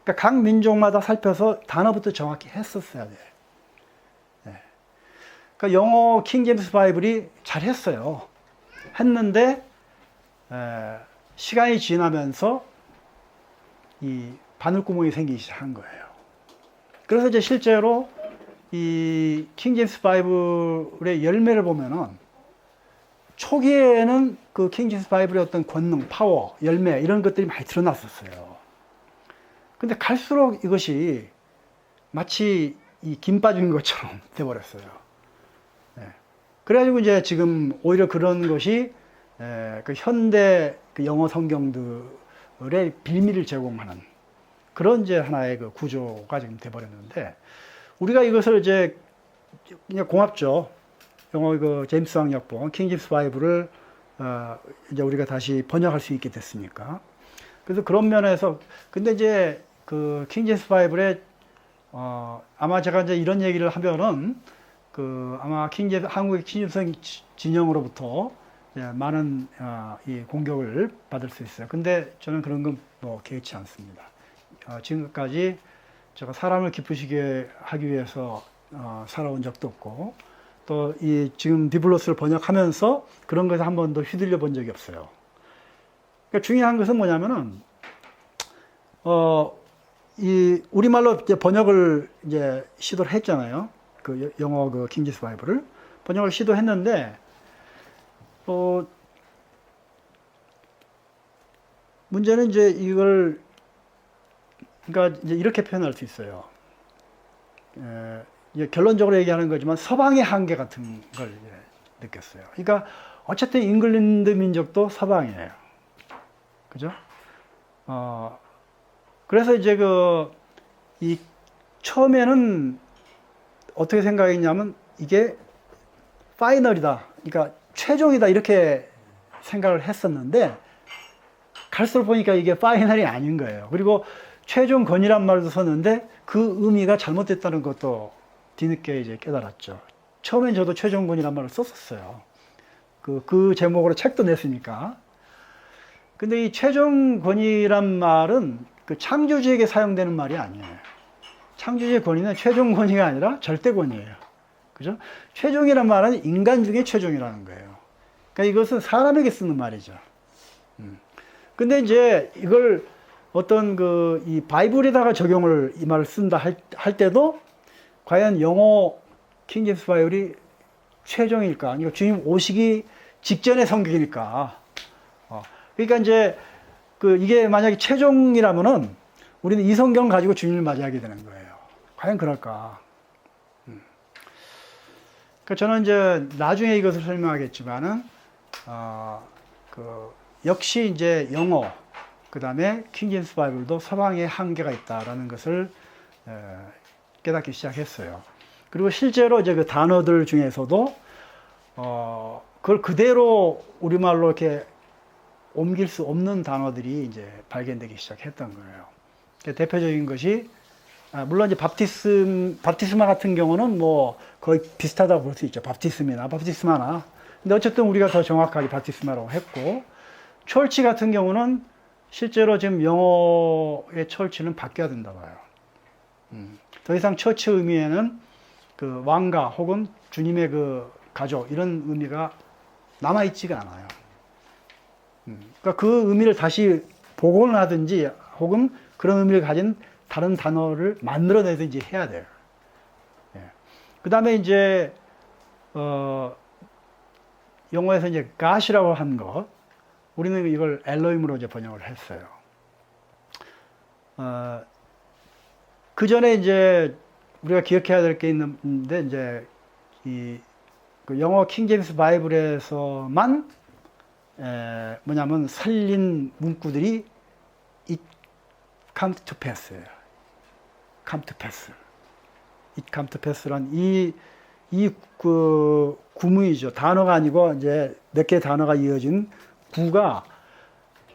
그러니까 각 민족마다 살펴서 단어부터 정확히 했었어야 돼요. 그러니까 영어 킹 제임스 바이블이 잘했어요. 했는데 시간이 지나면서 이 바늘구멍이 생기기 시작한 거예요. 그래서 이제 실제로 이 킹 제임스 바이블의 열매를 보면은 초기에는 그 킹 제임스 바이블의 어떤 권능, 파워, 열매 이런 것들이 많이 드러났었어요. 근데 갈수록 이것이 마치 이 김 빠진 것처럼 돼버렸어요. 그래가지고 이제 지금 오히려 그런 것이 그 현대 그 영어 성경들의 빌미를 제공하는 그런 이제 하나의 그 구조가 지금 돼버렸는데 우리가 이것을 이제 그냥 고맙죠. 영어 그 제임스 왕역본 킹 제임스 바이블을 이제 우리가 다시 번역할 수 있게 됐으니까. 그래서 그런 면에서 근데 이제 그 킹 제임스 바이블에 아마 제가 이제 이런 얘기를 하면은 그 아마 한국의 킹제임스 진영으로부터 많은 이 공격을 받을 수 있어요. 근데 저는 그런 건 뭐 개의치 않습니다. 지금까지 제가 사람을 기쁘시게 하기 위해서 살아온 적도 없고 또 이 지금 비블로스를 번역하면서 그런 것에 한 번도 휘둘려 본 적이 없어요. 그러니까 중요한 것은 뭐냐면은 이 우리말로 이제 번역을 이제 시도를 했잖아요. 그 영어 그 킹 제임스 바이블을 번역을 시도했는데 문제는 이제 이걸 그러니까 이제 이렇게 표현할 수 있어요. 이제 결론적으로 얘기하는 거지만 서방의 한계 같은 걸 느꼈어요. 그러니까 어쨌든 잉글랜드 민족도 서방이에요. 그죠? 그래서 이제 이 처음에는 어떻게 생각했냐면 이게 파이널이다. 그러니까 최종이다. 이렇게 생각을 했었는데 갈수록 보니까 이게 파이널이 아닌 거예요. 그리고 최종권이란 말도 썼는데 그 의미가 잘못됐다는 것도 뒤늦게 이제 깨달았죠. 처음엔 저도 최종권이란 말을 썼었어요. 그 제목으로 책도 냈으니까. 근데 이 최종권이란 말은 그 창조주에게 사용되는 말이 아니에요. 창조주의 권위는 최종 권위가 아니라 절대 권위예요. 그죠? 최종이란 말은 인간 중에 최종이라는 거예요. 그러니까 이것은 사람에게 쓰는 말이죠. 근데 이제 이걸 어떤 이 바이블에다가 적용을 이 말을 쓴다 할 때도 과연 영어 킹 제임스 바이블이 최종일까? 그러니까 주님 오시기 직전의 성경일까? 그러니까 이제 이게 만약에 최종이라면은 우리는 이 성경을 가지고 주님을 맞이하게 되는 거예요. 과연 그럴까? 그러니까 저는 이제 나중에 이것을 설명하겠지만은, 역시 이제 영어, 그 다음에 킹 제임스 바이블도 서방의 한계가 있다라는 것을 깨닫기 시작했어요. 그리고 실제로 이제 그 단어들 중에서도, 그걸 그대로 우리말로 이렇게 옮길 수 없는 단어들이 이제 발견되기 시작했던 거예요. 대표적인 것이 물론 이제 바프티스마 같은 경우는 뭐 거의 비슷하다고 볼 수 있죠. 바프티스마나. 근데 어쨌든 우리가 더 정확하게 바프티스마라고 했고, 철치 같은 경우는 실제로 지금 영어에 단어의 처치는 바뀌어야 된다 봐요. 더 이상 처치 의미에는 그 왕가 혹은 주님의 그 가족 이런 의미가 남아있지가 않아요. 그러니까 그 의미를 다시 복원을 하든지 혹은 그런 의미를 가진 다른 단어를 만들어내든지 해야 돼요. 예. 그 다음에 이제 영어에서 이제 God이라고 한 것, 우리는 이걸 엘로힘으로 이제 번역을 했어요. 그 전에 이제 우리가 기억해야 될 게 있는데, 이제 그 영어 킹제임스 바이블에서만 뭐냐면 살린 문구들이 it come to pass예요. come to pass. it come to pass란 그 구문이죠. 단어가 아니고 이제 몇 개의 단어가 이어진 구가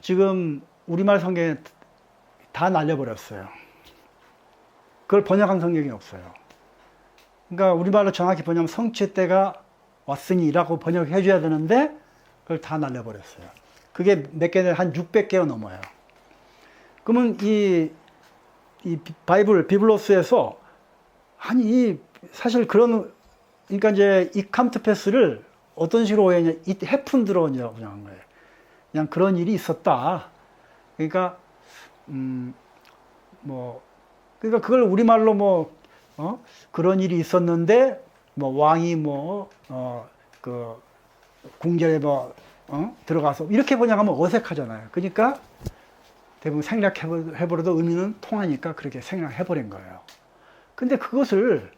지금 우리말 성경에 다 날려버렸어요. 그걸 번역한 성경이 없어요. 그러니까 우리말로 정확히 번역하면 성취의 때가 왔으니라고 번역해 줘야 되는데 그걸 다 날려버렸어요. 그게 몇 개는 한 600개가 넘어요. 그러면 이 바이블, 비블로스에서 아니 사실 그런, 그러니까 이제 이 캄트패스를 어떤 식으로 오해했냐, 이 해픈드로 그냥 거예요. 그냥 그런 일이 있었다. 그러니까 그러니까 그걸 우리말로 그런 일이 있었는데 왕이 그 궁전에 들어가서 이렇게 번역하면 어색하잖아요. 그러니까 대부분 생략해버려도 의미는 통하니까 그렇게 생략해버린 거예요. 근데 그것도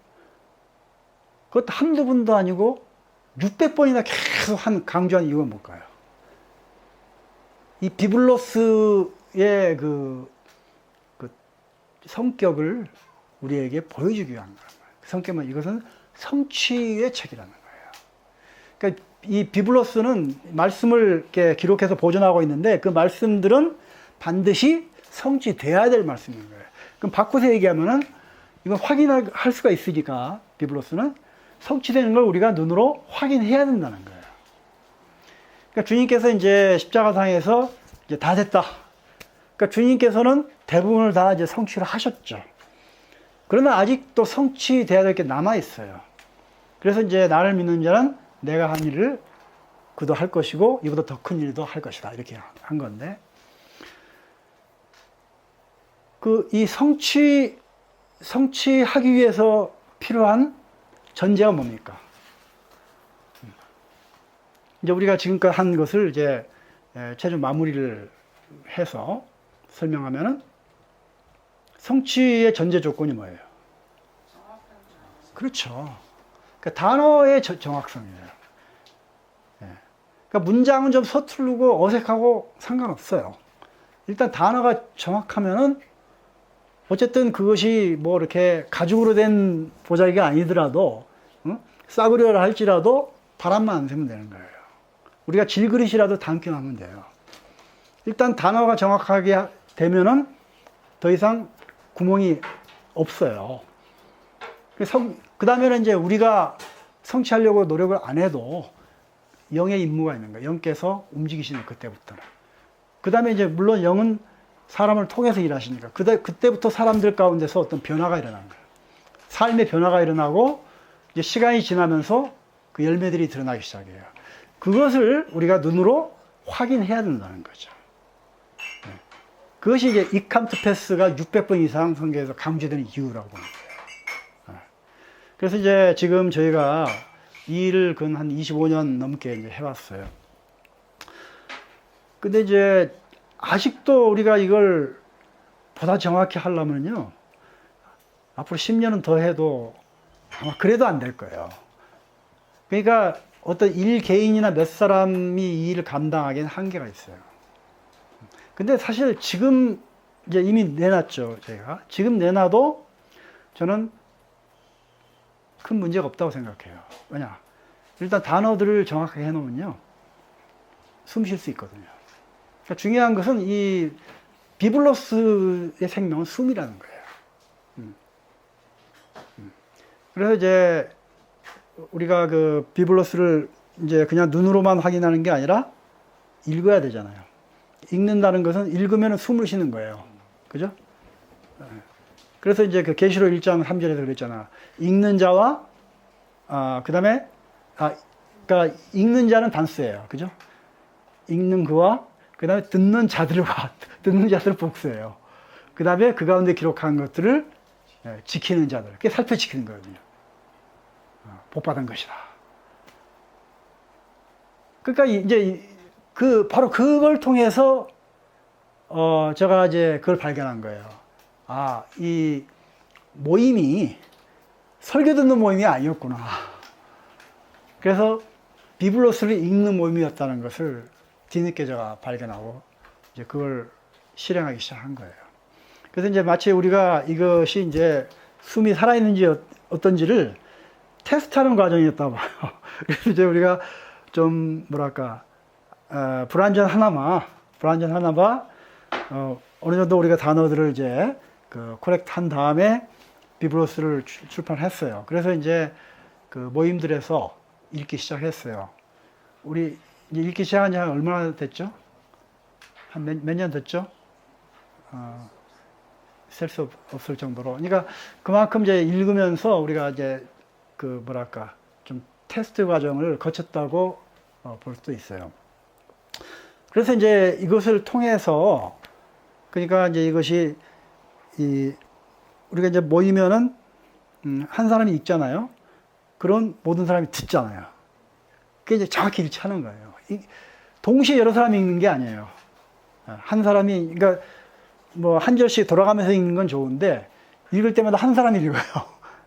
한두 번도 아니고 600번이나 계속 강조한 이유가 뭘까요? 이 비블로스의 그 성격을 우리에게 보여주기 위한 거예요. 그 성격은 이것은 성취의 책이라는 거예요. 그러니까 이 비블로스는 말씀을 이렇게 기록해서 보존하고 있는데 그 말씀들은 반드시 성취돼야 될 말씀인 거예요. 그럼 바꿔서 얘기하면은 이건 확인할 수가 있으니까 비블로스는 성취되는 걸 우리가 눈으로 확인해야 된다는 거예요. 그러니까 주님께서 이제 십자가상에서 이제 다 됐다. 그러니까 주님께서는 대부분을 다 이제 성취를 하셨죠. 그러나 아직도 성취돼야 될 게 남아 있어요. 그래서 이제 나를 믿는 자는 내가 한 일을 그도 할 것이고 이보다 더 큰 일도 할 것이다. 이렇게 한 건데, 이 성취하기 위해서 필요한 전제가 뭡니까? 이제 우리가 지금까지 한 것을 이제 최종 마무리를 해서 설명하면은 성취의 전제 조건이 뭐예요? 그렇죠. 그러니까 단어의 정확성이에요. 그러니까 문장은 좀 서투르고 어색하고 상관없어요. 일단 단어가 정확하면은 어쨌든 그것이 뭐 이렇게 가죽으로 된 보자기가 아니더라도 싸구려라 할지라도 바람만 안 새면 되는 거예요. 우리가 질그릇이라도 담기만 하면 돼요. 일단 단어가 정확하게 되면은 더 이상 구멍이 없어요. 그 다음에는 이제 우리가 성취하려고 노력을 안 해도 영의 임무가 있는 거예요. 영께서 움직이시는 그때부터는. 그 다음에 이제 물론 영은 사람을 통해서 일하시니까 그때부터 사람들 가운데서 어떤 변화가 일어나는 거예요. 삶의 변화가 일어나고 이제 시간이 지나면서 그 열매들이 드러나기 시작해요. 그것을 우리가 눈으로 확인해야 된다는 거죠. 그것이 이제 it come to pass가 600번 이상 성경에서 강조되는 이유라고 보는 거예요. 그래서 이제 지금 저희가 이 일을 한 25년 넘게 이제 해왔어요. 근데 이제 아직도 우리가 이걸 보다 정확히 하려면요, 앞으로 10년은 더 해도 아마 그래도 안 될 거예요. 그러니까 어떤 개인이나 몇 사람이 이 일을 감당하기엔 한계가 있어요. 근데 사실 지금 이제 이미 내놨죠, 제가. 지금 내놔도 저는 큰 문제가 없다고 생각해요. 왜냐? 일단 단어들을 정확하게 해놓으면요, 숨 쉴 수 있거든요. 그러니까 중요한 것은 이 비블로스의 생명은 숨이라는 거예요. 그래서 이제 우리가 그 비블로스를 이제 그냥 눈으로만 확인하는 게 아니라 읽어야 되잖아요. 읽는다는 것은 읽으면 숨을 쉬는 거예요. 그죠? 그래서 이제 그 계시록 1장 3절에서 그랬잖아. 읽는 자와 그다음에 그러니까 읽는 자는 단수예요. 그죠? 읽는 그와 그다음에 듣는 자들과 듣는 자들 복수예요. 그다음에 그 가운데 기록한 것들을 지키는 자들. 그게 살펴 지키는 거거든요. 복 받은 것이다. 그러니까 이제 바로 그걸 통해서 제가 이제 그걸 발견한 거예요. 이 모임이 설교 듣는 모임이 아니었구나. 그래서 비블로스를 읽는 모임이었다는 것을 뒤늦게 제가 발견하고 이제 그걸 실행하기 시작한 거예요. 그래서 이제 마치 우리가 이것이 이제 숨이 살아있는지 어떤지를 테스트하는 과정이었다고 봐요. 그래서 이제 우리가 좀 뭐랄까 불완전 하나마 어느 정도 우리가 단어들을 이제 코렉트 한 다음에 비블로스를 출판했어요. 그래서 이제 그 모임들에서 읽기 시작했어요. 우리 이제 읽기 시작한 지 한 얼마나 됐죠? 한 몇 년 됐죠? 셀 수 없을 정도로. 그러니까 그만큼 이제 읽으면서 우리가 이제 그 뭐랄까 좀 테스트 과정을 거쳤다고 볼 수도 있어요. 그래서 이제 이것을 통해서 그러니까 이제 이것이 우리가 이제 모이면은 한 사람이 읽잖아요. 그런 모든 사람이 듣잖아요. 그게 이제 정확히 일치하는 거예요. 동시에 여러 사람이 읽는 게 아니에요. 한 사람이 그러니까 뭐 한 절씩 돌아가면서 읽는 건 좋은데 읽을 때마다 한 사람이 읽어요.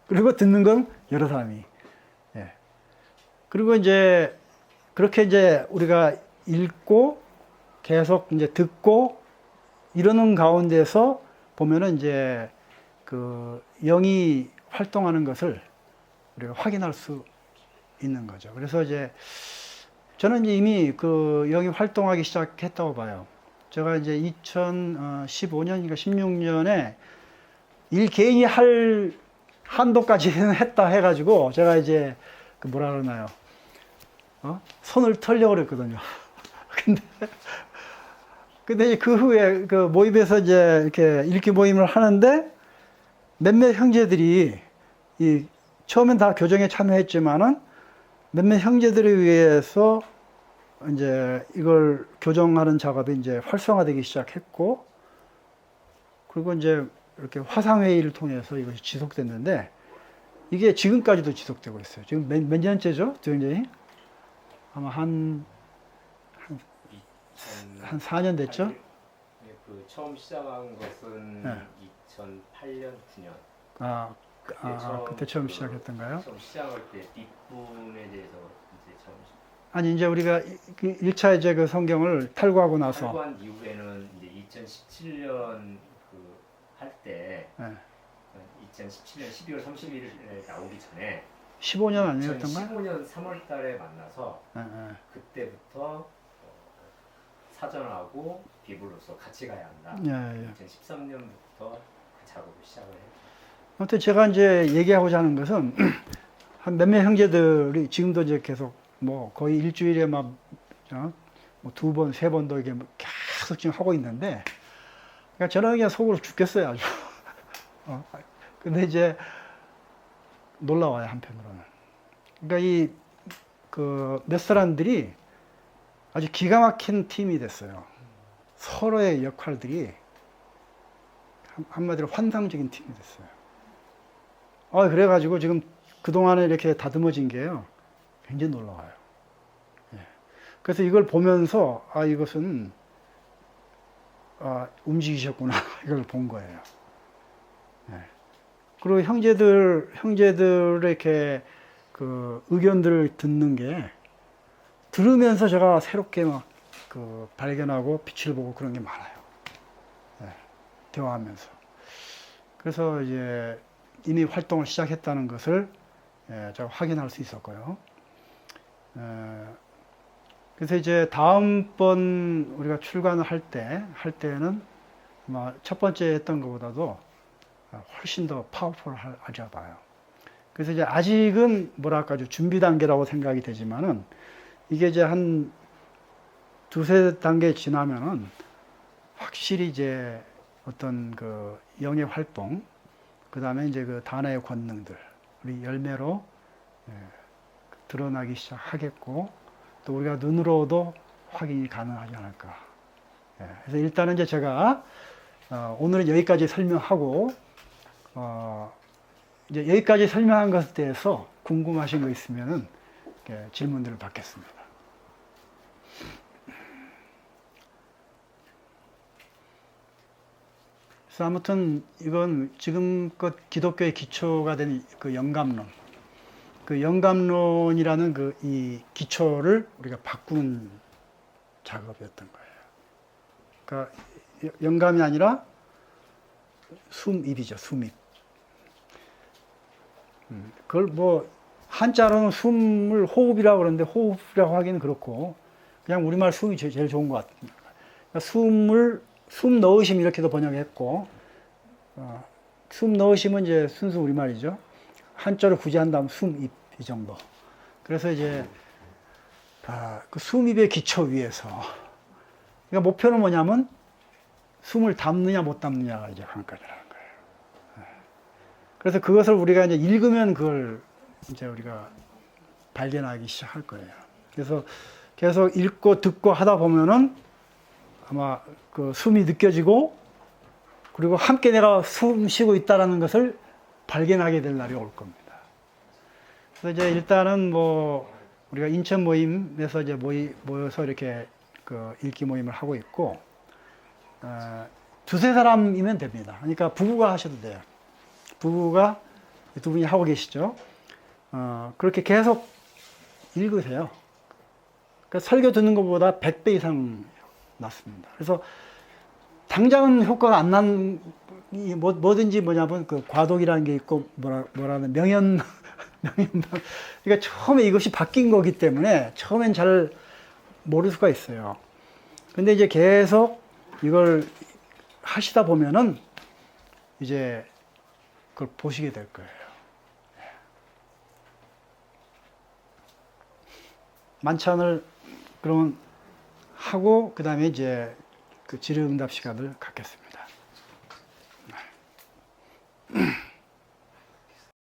그리고 듣는 건 여러 사람이. 예. 그리고 이제 그렇게 이제 우리가 읽고 계속 이제 듣고 이러는 가운데서 보면은 이제 그 영이 활동하는 것을 우리가 확인할 수 있는 거죠. 그래서 이제 저는 이미 그 영이 활동하기 시작했다고 봐요. 제가 이제 2015년인가 16년에 일 개인이 할 한도까지는 했다 해가지고 제가 이제 그 뭐라 그러나요? 손을 털려고 그랬거든요. 근데 이제 그 후에 그 모임에서 이제 이렇게 읽기 모임을 하는데 몇몇 형제들이 처음엔 다 교정에 참여했지만은 몇몇 형제들에 의해서 이제 이걸 교정하는 작업이 이제 활성화되기 시작했고, 그리고 이제 이렇게 화상회의를 통해서 이것이 지속됐는데, 이게 지금까지도 지속되고 있어요. 지금 몇 년째죠? 도형제님? 아마 한 4년 됐죠? 그 처음 시작한 것은 네. 2008년, 9년. 그때 처음 시작했던가요? 처음 시작할 때 뒷부분에 대해서 이제 처음 아니, 이제 우리가 1차 이제 그 성경을 탈구하고 나서. 탈구한 이후에는 이제 2017년 그 할 때, 네. 2017년 12월 31일에 나오기 전에 15년 아니었던가? 2015년 3월 달에 만나서 네. 그때부터 사전하고 비블로서 같이 가야 한다. 예. 2013년부터 그 작업을 시작을 했죠. 아무튼 제가 이제 얘기하고자 하는 것은 한 몇몇 형제들이 지금도 이제 계속 뭐 거의 일주일에 막 뭐 2번, 3번도 이게 계속 지금 하고 있는데, 그러니까 저는 그냥 속으로 죽겠어요, 아주. 근데 이제 놀라워요, 한편으로는. 그러니까 몇 사람들이 아주 기가 막힌 팀이 됐어요. 서로의 역할들이 한마디로 환상적인 팀이 됐어요. 그래가지고 지금 그동안에 이렇게 다듬어진 게요, 굉장히 놀라워요. 예. 그래서 이걸 보면서, 이것은, 움직이셨구나, 이걸 본 거예요. 예. 그리고 형제들 이렇게 그 의견들을 듣는 게, 들으면서 제가 새롭게 막 발견하고 빛을 보고 그런 게 많아요. 예. 대화하면서. 그래서 이제 이미 활동을 시작했다는 것을 제가 확인할 수 있었고요. 그래서 이제 다음번 우리가 출간을 할 때는 아마 첫 번째 했던 것보다도 훨씬 더 파워풀하리라 봐요. 그래서 이제 아직은 뭐랄까 준비 단계라고 생각이 되지만은 이게 이제 한 두세 단계 지나면은 확실히 이제 어떤 영의 활동, 그 다음에 이제 그 단어의 권능들, 우리 열매로 드러나기 시작하겠고, 또 우리가 눈으로도 확인이 가능하지 않을까. 그래서 일단은 이제 제가 오늘은 여기까지 설명하고, 이제 여기까지 설명한 것에 대해서 궁금하신 거 있으면은 질문들을 받겠습니다. 그래서 아무튼 이건 지금껏 기독교의 기초가 된 그 영감론, 그 영감론이라는 그 이 기초를 우리가 바꾼 작업이었던 거예요. 그러니까 영감이 아니라 숨입이죠, 숨입. 그걸 뭐 한자로는 숨을 호흡이라고 그러는데 호흡이라고 하기는 그렇고 그냥 우리말 숨이 제일 좋은 것 같아요. 그러니까 숨 넣으심 이렇게도 번역했고 숨 넣으심은 이제 순수 우리말이죠. 한자로 굳이 한다면 숨입 이 정도. 그래서 이제 그 숨입의 기초 위에서 그러니까 목표는 뭐냐면 숨을 담느냐 못 담느냐가 이제 관건이라는 거예요. 그래서 그것을 우리가 이제 읽으면 그걸 이제 우리가 발견하기 시작할 거예요. 그래서 계속 읽고 듣고 하다 보면은 아마 그 숨이 느껴지고 그리고 함께 내가 숨 쉬고 있다라는 것을 발견하게 될 날이 올 겁니다. 그래서 이제 일단은 뭐 우리가 인천 모임에서 이제 모여서 이렇게 그 읽기 모임을 하고 있고, 두세 사람이면 됩니다. 그러니까 부부가 하셔도 돼요. 부부가 두 분이 하고 계시죠. 그렇게 계속 읽으세요. 그러니까 설교 듣는 것보다 100배 이상 낫습니다. 그래서 당장은 효과가 안 난, 뭐든지 뭐냐면 그 과독이라는 게 있고 뭐라는 명현, 그러니까 처음에 이것이 바뀐 거기 때문에 처음엔 잘 모를 수가 있어요. 근데 이제 계속 이걸 하시다 보면은 이제 그걸 보시게 될 거예요. 만찬을 그러면 하고 그 다음에 이제 그 질의응답 시간을 갖겠습니다.